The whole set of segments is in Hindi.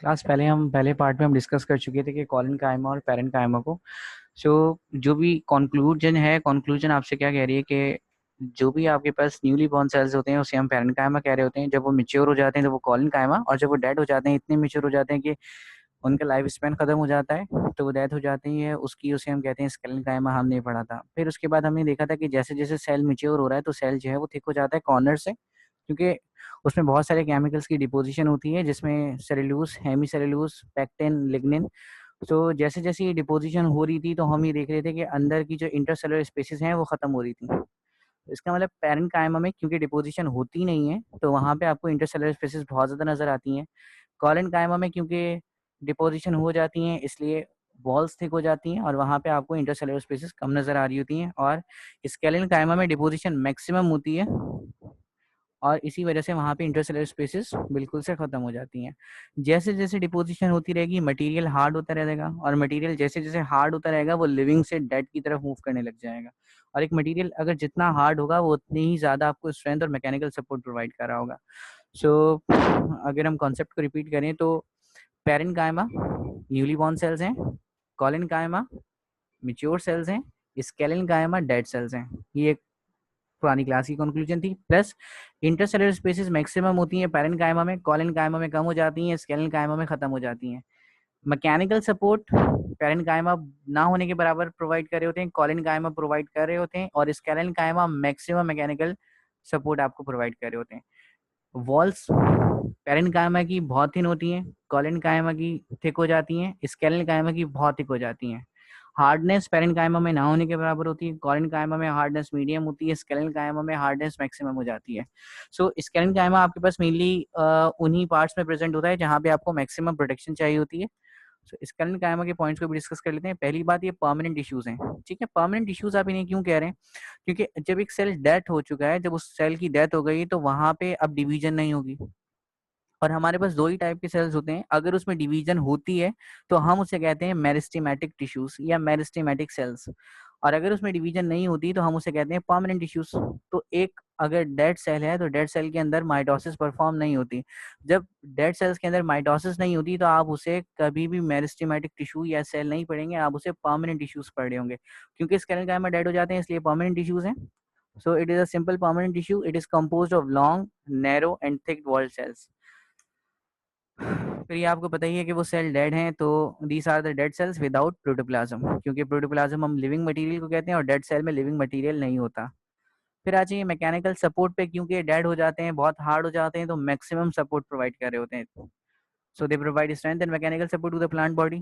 क्लास पहले पार्ट में हम डिस्कस कर चुके थे कि कॉलन कायमा और पेरेंट कायमा को। सो जो भी कंक्लूजन आपसे क्या कह रही है कि जो भी आपके पास न्यूली बॉर्न सेल्स होते हैं उसे हम पेरेंट कायमा कह रहे होते हैं। जब वो मेच्योर हो जाते हैं तो वो कॉलन कायमा, और जब वो डेड हो जाते हैं, इतने मेच्योर हो जाते हैं कि उनका लाइफ स्पैन खत्म हो जाता है, तो वो डेथ हो जाती है उसकी, उसे हम कहते हैं स्केलेटन कायमा। हमने पढ़ा था। फिर उसके बाद हमने देखा था कि जैसे जैसे सेल मेच्योर हो रहा है तो सेल जो है वो थिक हो जाता है कॉर्नर से, क्योंकि उसमें बहुत सारे केमिकल्स की डिपोजिशन होती है, जिसमें cellulose, hemi cellulose, pectin, lignin. तो जैसे जैसे ये डिपोजिशन हो रही थी तो हम ये देख रहे थे कि अंदर की जो इंटरसेलुलर स्पेसिस हैं वो खत्म हो रही थी। इसका मतलब पेरेंट कायमा में क्योंकि डिपोजिशन होती नहीं है तो वहाँ पे आपको इंटरसेलुलर स्पेसिस बहुत ज़्यादा नजर आती हैं। कॉलन कायमा में क्योंकि डिपोजिशन हो जाती हैं इसलिए वॉल्स थिक हो जाती हैं और वहाँ पे आपको इंटरसेलुलर स्पेसिस कम नजर आ रही होती हैं। और स्केलेटन कायमा में डिपोजिशन मैक्सिमम होती है और इसी वजह से वहाँ पे इंटरसेलुलर स्पेसिस बिल्कुल से खत्म हो जाती हैं। जैसे जैसे डिपोजिशन होती रहेगी मटेरियल हार्ड होता रहेगा, और मटेरियल जैसे जैसे हार्ड होता रहेगा वो लिविंग से डेड की तरफ मूव करने लग जाएगा। और एक मटेरियल अगर जितना हार्ड होगा वो उतनी ही ज़्यादा आपको स्ट्रेंथ और मैकेनिकल सपोर्ट प्रोवाइड कर रहा होगा। सो अगर हम कॉन्सेप्ट को रिपीट करें तो पेरेंट कायमा न्यूली बॉर्न सेल्स हैं, कॉलन कायमा मेच्योर सेल्स हैं, स्केलेटन कायमा डेड सेल्स हैं। ये एक पुरानी क्लास की कंक्लूजन थी। प्लस इंटरसेलुलर स्पेसिस मैक्सिमम होती हैं पेरेंट कायमा में, कॉलन कायमा में कम हो जाती हैं, स्केलेटन कायमा में खत्म हो जाती हैं। मैकेनिकल सपोर्ट पेरेंट कायमा ना होने के बराबर प्रोवाइड कर रहे होते हैं, कॉलन कायमा प्रोवाइड कर रहे होते हैं, और स्केलेटन कायमा मैक्सिमम मैकेनिकल सपोर्ट आपको प्रोवाइड कर रहे होते हैं। वॉल्स पेरेंट कायमा की बहुत थिन होती हैं, कॉलन कायमा की थिक हो जाती हैं, स्केलेटन कायमा की बहुत थिक हो जाती हैं। हार्डनेस पेरेंट कायमा में ना होने के बराबर होती है, कॉलन कायमा में हार्डनेस मीडियम होती है, स्केलेटन कायमा में हार्डनेस मैक्सिमम हो जाती है। सो स्केलेटन कायमा आपके पास मेनली उन्हीं पार्ट्स में प्रेजेंट होता है जहाँ पे आपको मैक्सिमम प्रोटेक्शन चाहिए होती है। सो स्केलेटन कायमा के पॉइंट्स को भी डिस्कस कर लेते हैं। पहली बात, ये परमानेंट इश्यूज हैं। ठीक है, परमानेंट इश्यूज आप इन्हें क्यों कह रहे हैं? क्योंकि जब एक सेल डेथ हो चुका है, जब उस सेल की डेथ हो गई तो वहां पे अब डिवीजन नहीं होगी, और हमारे पास दो ही टाइप के सेल्स होते हैं। अगर उसमें डिवीजन होती है तो हम उसे कहते हैं मेरिस्टेमेटिक टिश्यूज या मेरिस्टेमेटिक सेल्स, और अगर उसमें डिवीजन नहीं होती तो हम उसे कहते हैं परमानेंट टिश्यूज। तो एक अगर डेड सेल है तो डेड सेल के अंदर माइटोसिस परफॉर्म नहीं होती। जब डेड सेल्स के अंदर माइटोसिस नहीं होती तो आप उसे कभी भी मेरिस्टेमेटिक टिश्यू या सेल नहीं पढ़ेंगे, आप उसे परमानेंट टिश्यूज पढ़ रहे होंगे। क्योंकि स्केलेटन डेड हो जाते हैं इसलिए परमानेंट टिश्यूज हैं। So it is a simple permanent tissue. It is composed of long, narrow and thick-walled cells. फिर ये आपको पता ही है कि वो सेल डेड हैं, तो these are the dead cells without protoplasm, क्योंकि प्रोटोप्लाज्म हम लिविंग मटेरियल को कहते हैं और डेड सेल में लिविंग मटेरियल नहीं होता। फिर आ जाइए मैकेनिकल सपोर्ट पे, क्योंकि डेड हो जाते हैं, बहुत हार्ड हो जाते हैं, तो मैक्सिमम सपोर्ट प्रोवाइड कर रहे होते हैं। So they provide strength and mechanical support to the plant body.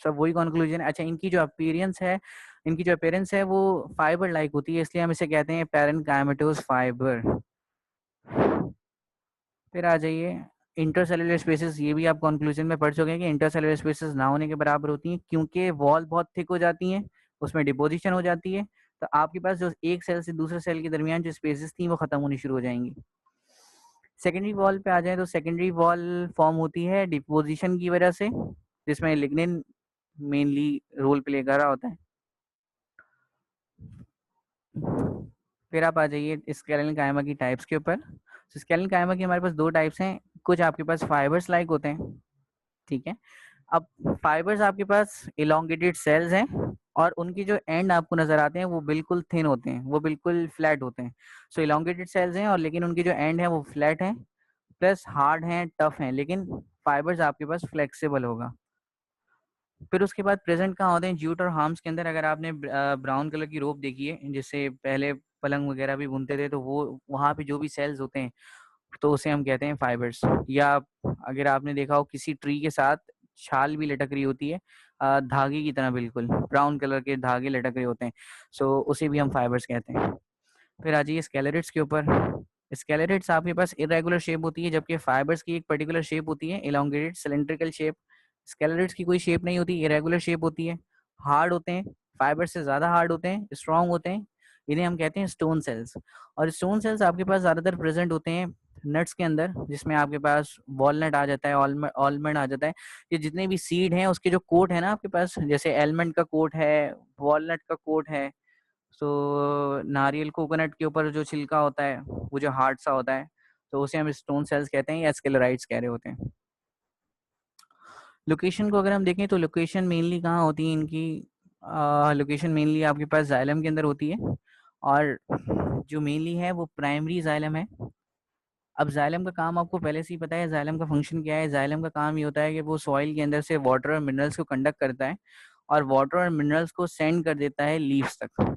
सब वही कंक्लूजन है। अच्छा, इनकी जो अपीयरेंस है वो फाइबर लाइक होती है, इसलिए हम इसे कहते हैं पैरेन्काइमेटोस फाइबर। फिर आ जाइए इंटरसेलुलर स्पेसेस। ये भी आप कंक्लूजन में पढ़ चुके हैं कि इंटरसेलुलर स्पेसेस ना होने के बराबर होती हैं, क्योंकि वॉल बहुत थिक हो जाती हैं, उसमें डिपोजिशन हो जाती है, तो आपके पास जो एक सेल से दूसरे सेल के दरमियान जो स्पेसेस थी वो खत्म होनी शुरू हो जाएंगी। सेकेंडरी वॉल पे आ जाए तो सेकेंडरी वॉल फॉर्म होती है डिपोजिशन की वजह से, जिसमें लिग्निन मेनली रोल प्ले कर रहा होता है। फिर आप आ जाइए स्केलेटन कायमा की टाइप्स के ऊपर। स्केलेटन कायमा की हमारे पास दो टाइप्स हैं। कुछ आपके पास फाइबर्स लाइक होते हैं, ठीक है। अब फाइबर्स आपके पास इलोंगेटेड सेल्स हैं, और उनकी जो एंड आपको नजर आते हैं वो बिल्कुल थिन होते हैं, वो बिल्कुल फ्लैट होते हैं। सो इलोंगेटेड सेल्स हैं और लेकिन उनकी जो एंड है वो फ्लैट हैं, प्लस हार्ड हैं, टफ हैं, लेकिन फाइबर्स आपके पास फ्लेक्सिबल होगा। फिर उसके बाद प्रेजेंट कहाँ होते हैं? जूट और हार्म्स के अंदर। अगर आपने ब्राउन कलर की रोप देखी है जिससे पहले पलंग वगैरह भी बुनते थे, तो वो वहाँ पे जो भी सेल्स होते हैं तो उसे हम कहते हैं फाइबर्स। या अगर आपने देखा हो किसी ट्री के साथ छाल भी लटक रही होती है, धागे की तरह, बिल्कुल ब्राउन कलर के धागे लटक रहे होते हैं, सो उसे भी हम फाइबर्स कहते हैं। फिर आ जाइए स्केलेरेट्स के ऊपर। स्केलेरेट्स आपके पास इरेगुलर शेप होती है, जबकि फाइबर्स की एक पर्टिकुलर शेप होती है, इलोंगेटेड सिलेंड्रिकल शेप। स्केलेरेट्स की कोई शेप नहीं होती, इरेगुलर शेप होती है, हार्ड होते हैं, फाइबर से ज्यादा हार्ड होते हैं, स्ट्रॉन्ग होते हैं। इन्हें हम कहते हैं स्टोन सेल्स। और स्टोन सेल्स आपके पास ज्यादातर प्रेजेंट होते हैं नट्स के अंदर, जिसमें आपके पास वॉलनट आ जाता है, ऑलमंड आ जाता है। ये जितने भी सीड हैं उसके जो कोट है ना आपके पास, जैसे एलमंड का कोट है, वॉलनट का कोट है, सो नारियल कोकोनट के ऊपर जो छिलका होता है वो जो हार्ड सा होता है, तो उसे हम स्टोन सेल्स कहते हैं या स्केलेराइट्स कह रहे होते हैं। लोकेशन को अगर हम देखें तो लोकेशन मेनली कहाँ होती है इनकी, लोकेशन मेनली आपके पास जाइलम के अंदर होती है, और जो मेनली है वो प्राइमरी जाइलम है। अब जाइलम का काम आपको पहले से ही पता है, जाइलम का फंक्शन क्या है। जाइलम का काम ये होता है कि वो सॉइल के अंदर से वाटर और मिनरल्स को कंडक्ट करता है, और वाटर और मिनरल्स को सेंड कर देता है लीव्स तक।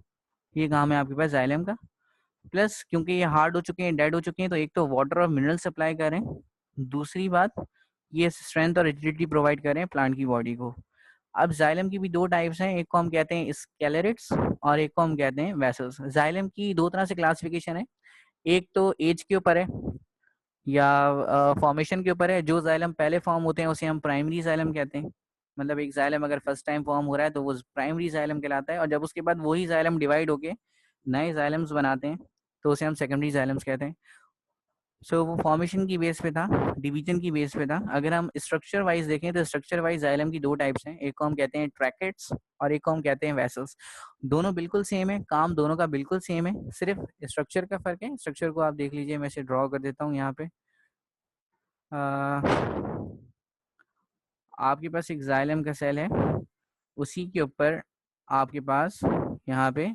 ये काम है आपके पास जाइलम का। प्लस क्योंकि ये हार्ड हो चुके हैं, डेड हो चुके हैं, तो एक तो वाटर और मिनरल सप्लाई कर रहे हैं, दूसरी बात ये स्ट्रेंथ और रिजिडिटी प्रोवाइड कर रहे हैं प्लांट की बॉडी को। अब जाइलम की भी दो टाइप्स हैं, एक को हम कहते हैं स्केलेरेट्स और एक को हम कहते हैं वेसल्स। जाइलम की दो तरह से क्लासिफिकेशन है, एक तो एज के ऊपर है या फॉर्मेशन के ऊपर है। जो जाइलम पहले फॉर्म होते हैं उसे हम प्राइमरी जाइलम कहते हैं। मतलब एक जाइलम अगर फर्स्ट टाइम फॉर्म हो रहा है तो वो प्राइमरी जाइलम कहलाता है, और जब उसके बाद वही जाइलम डिवाइड होके नए जाइलम्स बनाते हैं तो उसे हम सेकेंडरी जाइलम्स कहते हैं। सो वो फॉर्मेशन की बेस पे था, डिवीजन की बेस पे था। अगर हम स्ट्रक्चर वाइज देखें तो स्ट्रक्चर वाइज जाइलम की दो टाइप्स हैं, एक को हम कहते हैं ट्रैकेट्स और एक को हम कहते हैं वेसल्स। दोनों बिल्कुल सेम है, काम दोनों का बिल्कुल सेम है, सिर्फ स्ट्रक्चर का फर्क है। स्ट्रक्चर को आप देख लीजिए, मैं इसे ड्रॉ कर देता हूँ यहाँ पे। आपके पास एक जाइलम का सेल है, उसी के ऊपर आपके पास यहाँ पे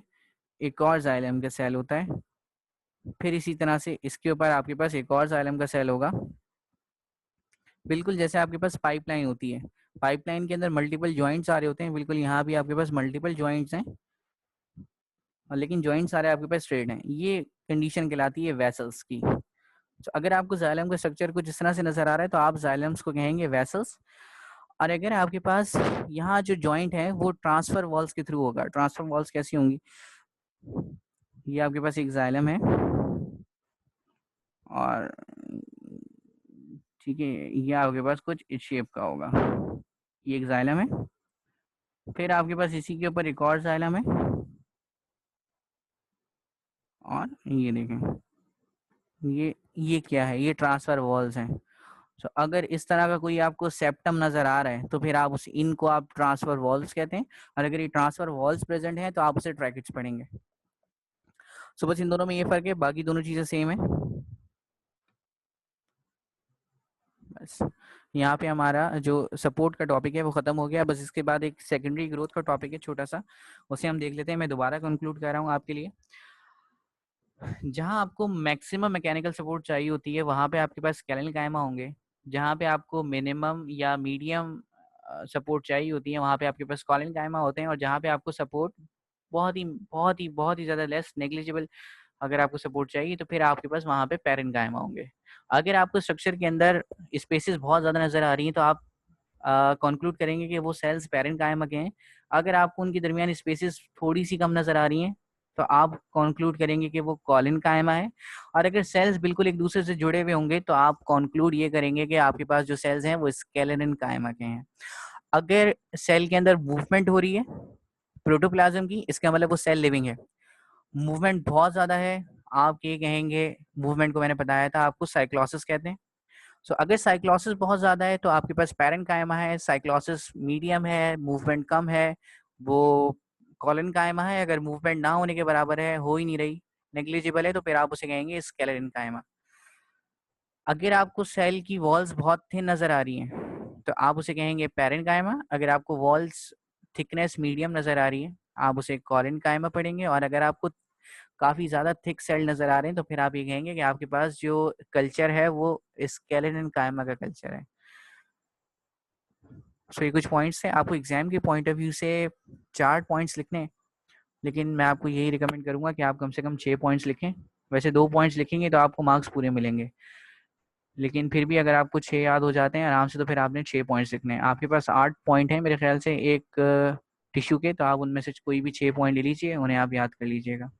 एक और जाइलम का सेल होता है, फिर इसी तरह से इसके ऊपर आपके पास एक और जाइलम का सेल होगा। बिल्कुल जैसे आपके पास पाइपलाइन होती है, पाइपलाइन के अंदर मल्टीपल जॉइंट्स आ रहे होते हैं, बिल्कुल यहाँ भी आपके पास मल्टीपल जॉइंट्स हैं, और लेकिन जॉइंट सारे आपके पास स्ट्रेट हैं। ये कंडीशन कहलाती है वेसल्स की। तो अगर आपको जाइलम का स्ट्रक्चर कुछ इस तरह से नजर आ रहा है तो आप जाइलम्स को कहेंगे वेसल्स। और अगर आपके पास यहाँ जो जॉइंट है वो ट्रांसफर वॉल्स के थ्रू होगा। ट्रांसफर वॉल्स कैसी होंगी, ये आपके पास एक जाइलम है और ठीक है, ये आपके पास कुछ इस शेप का होगा, ये एक जाइलम है। फिर आपके पास इसी के ऊपर एक और जाइलम है, और ये देखें, ये क्या है, ये ट्रांसफर वॉल्स हैं। तो अगर इस तरह का कोई आपको सेप्टम नजर आ रहा है तो फिर आप उस इनको आप ट्रांसफर वॉल्स कहते हैं, और अगर ये ट्रांसफर वॉल्स प्रेजेंट हैं तो आप उसे ट्रैकेट्स पढ़ेंगे। सो बस इन दोनों में ये फर्क है, बाकी दोनों चीजें सेम है। बस यहाँ पे हमारा जो सपोर्ट का टॉपिक है वो खत्म हो गया। बस इसके बाद एक सेकेंडरी ग्रोथ का टॉपिक है छोटा सा, उसे हम देख लेते हैं। मैं दोबारा कंक्लूड कर रहा हूँ आपके लिए। जहाँ आपको मैक्सिमम मैकेनिकल सपोर्ट चाहिए होती है वहाँ पे आपके पास स्केलेटल कायमा होंगे। जहाँ पे आपको मिनिमम या मीडियम सपोर्ट चाहिए होती है वहाँ पे आपके पास कॉलिन कायमा होते हैं। और जहाँ पे आपको सपोर्ट बहुत ही ज़्यादा लेस नेग्लिजिबल अगर आपको सपोर्ट चाहिए तो फिर आपके पास वहाँ पे पैरेंट कायमा होंगे। अगर आपको स्ट्रक्चर के अंदर स्पेसेस बहुत ज़्यादा नज़र आ रही हैं तो आप कंक्लूड करेंगे कि वो सेल्स पैरेंट कायमा के हैं। अगर आपको उनके दरमियान स्पेसेस थोड़ी सी कम नज़र आ रही हैं तो आप कंक्लूड करेंगे कि वो कॉलिन कायमा है। और अगर सेल्स बिल्कुल एक दूसरे से जुड़े हुए होंगे तो आप कंक्लूड ये करेंगे कि आपके पास जो सेल्स हैं वो स्केलेटन कायमा के हैं। अगर सेल के अंदर मूवमेंट हो रही है प्रोटोप्लाज्म की, इसका मतलब वो सेल लिविंग है। मूवमेंट बहुत ज्यादा है, आप ये कहेंगे, मूवमेंट को मैंने बताया था आपको साइक्लोसिस कहते हैं। सो अगर साइक्लोसिस बहुत ज्यादा है तो आपके पास पैरेंट कायमा है। साइक्लोसिस मीडियम है, मूवमेंट कम है, वो कॉलन कायमा है। अगर मूवमेंट ना होने के बराबर है, हो ही नहीं रही, नेग्लिजिबल है, तो फिर आप उसे कहेंगे स्केलेटन कायमा। अगर आपको सेल की वॉल्स बहुत थिन नजर आ रही हैं तो आप उसे कहेंगे पैरेंट कायमा। अगर आपको वॉल्स थिकनेस मीडियम नजर आ रही है आप उसे कॉलन कायमा पढ़ेंगे। और अगर आपको काफी ज्यादा थिक सेल नजर आ रहे हैं तो फिर आप ये कहेंगे कि आपके पास जो कल्चर है वो स्केलेटन कायमा का कल्चर है। सो ये कुछ पॉइंट्स हैं, आपको एग्जाम के पॉइंट ऑफ व्यू से 4 पॉइंट्स लिखने हैं, लेकिन मैं आपको यही रिकमेंड करूंगा कि आप कम से कम 6 पॉइंट्स लिखें। वैसे 2 पॉइंट्स लिखेंगे तो आपको मार्क्स पूरे मिलेंगे, लेकिन फिर भी अगर आपको 6 याद हो जाते हैं आराम से तो फिर आपने 6 पॉइंट्स लिखने हैं। आपके पास 8 पॉइंट हैं मेरे ख्याल से एक टिश्यू के, तो आप उनमें से कोई भी 6 पॉइंट ले लीजिए, उन्हें आप याद कर लीजिएगा।